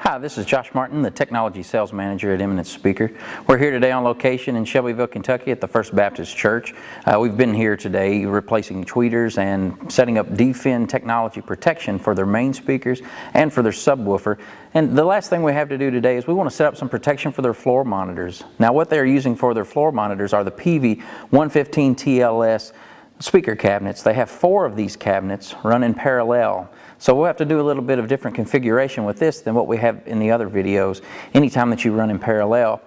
Hi, this is Josh Martin, the Technology Sales Manager at Eminence Speaker. We're here today on location in Shelbyville, Kentucky at the First Baptist Church. We've been here today replacing tweeters and setting up D-Fend technology protection for their main speakers and for their subwoofer. And the last thing we have to do today is we want to set up some protection for their floor monitors. Now what they're using for their floor monitors are the PV115 TLS speaker cabinets. They have 4 of these cabinets run in parallel. So we'll have to do a little bit of different configuration with this than what we have in the other videos. Anytime that you run in parallel,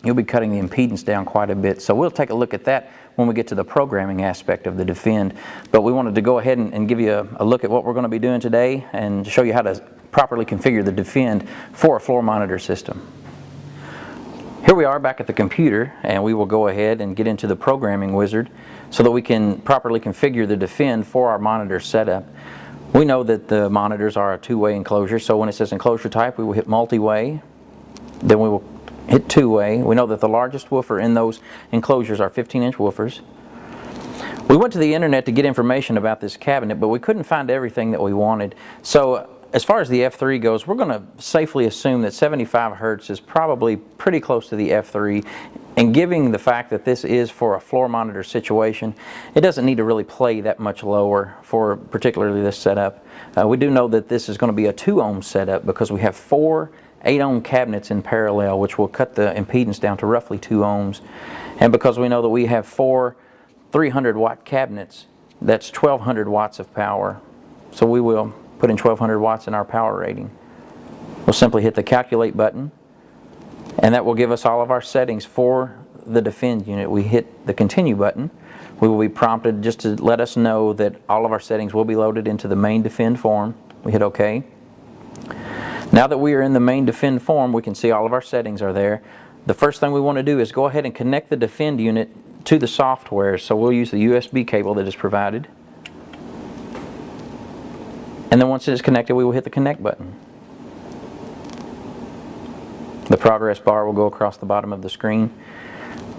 you'll be cutting the impedance down quite a bit. So we'll take a look at that when we get to the programming aspect of the Defend. But we wanted to go ahead and give you a look at what we're going to be doing today and show you how to properly configure the Defend for a floor monitor system. Here we are back at the computer, and we will go ahead and get into the programming wizard so that we can properly configure the Defend for our monitor setup. We know that the monitors are a two-way enclosure, so when it says enclosure type, we will hit multi-way, then we will hit two-way. We know that the largest woofer in those enclosures are 15-inch woofers. We went to the internet to get information about this cabinet, but we couldn't find everything that we wanted. So as far as the F3 goes, we're going to safely assume that 75 Hertz is probably pretty close to the F3. And given the fact that this is for a floor monitor situation, it doesn't need to really play that much lower for particularly this setup. We do know that this is going to be a 2-ohm setup because we have 4 8-ohm cabinets in parallel, which will cut the impedance down to roughly 2 ohms. And because we know that we have 4 300-watt cabinets, that's 1200 watts of power. So we will put in 1200 watts in our power rating. We'll simply hit the calculate button, and that will give us all of our settings for the Defend unit. We hit the continue button. We will be prompted just to let us know that all of our settings will be loaded into the main Defend form. We hit OK. Now that we are in the main Defend form, we can see all of our settings are there. The first thing we want to do is go ahead and connect the Defend unit to the software. So we'll use the USB cable that is provided. And then once it is connected, we will hit the connect button. The progress bar will go across the bottom of the screen.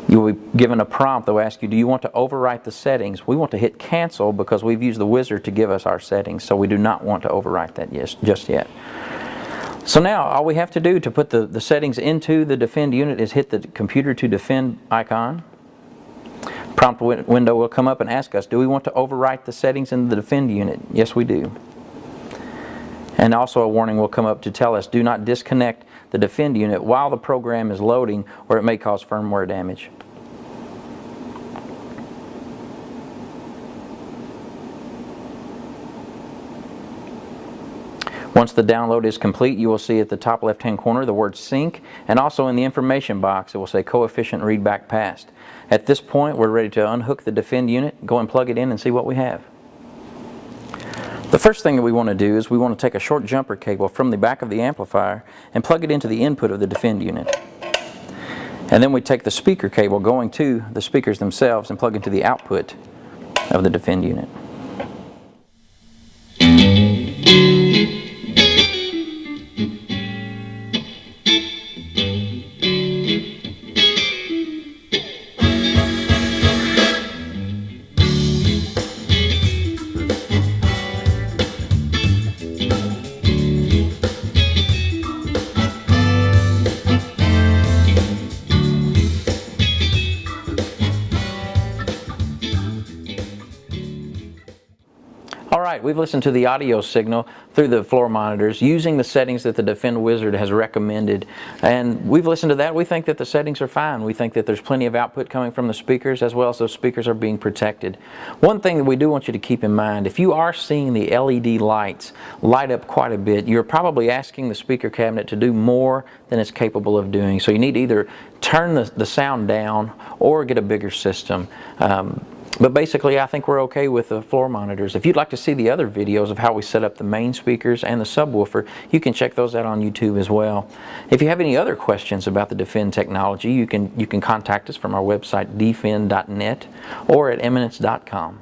You will be given a prompt that will ask you, do you want to overwrite the settings? We want to hit cancel because we've used the wizard to give us our settings, so we do not want to overwrite that just yet. So now all we have to do to put the settings into the Defend unit is hit the computer to Defend icon. Prompt window will come up and ask us, do we want to overwrite the settings in the Defend unit? Yes, we do. And also a warning will come up to tell us, do not disconnect the Defend unit while the program is loading, or it may cause firmware damage. Once the download is complete, you will see at the top left-hand corner the word sync, and also in the information box it will say coefficient readback passed. At this point, we're ready to unhook the Defend unit, go and plug it in and see what we have. The first thing that we want to do is we want to take a short jumper cable from the back of the amplifier and plug it into the input of the Defend unit. And then we take the speaker cable going to the speakers themselves and plug into the output of the Defend unit. Alright, we've listened to the audio signal through the floor monitors using the settings that the Defend wizard has recommended, and we've listened to that. We think that the settings are fine. We think that there's plenty of output coming from the speakers, as well as those speakers are being protected. One thing that we do want you to keep in mind, if you are seeing the LED lights light up quite a bit, you're probably asking the speaker cabinet to do more than it's capable of doing. So you need to either turn the sound down or get a bigger system. But basically, I think we're okay with the floor monitors. If you'd like to see the other videos of how we set up the main speakers and the subwoofer, you can check those out on YouTube as well. If you have any other questions about the Defend technology, you can contact us from our website, dfend.net, or at eminence.com.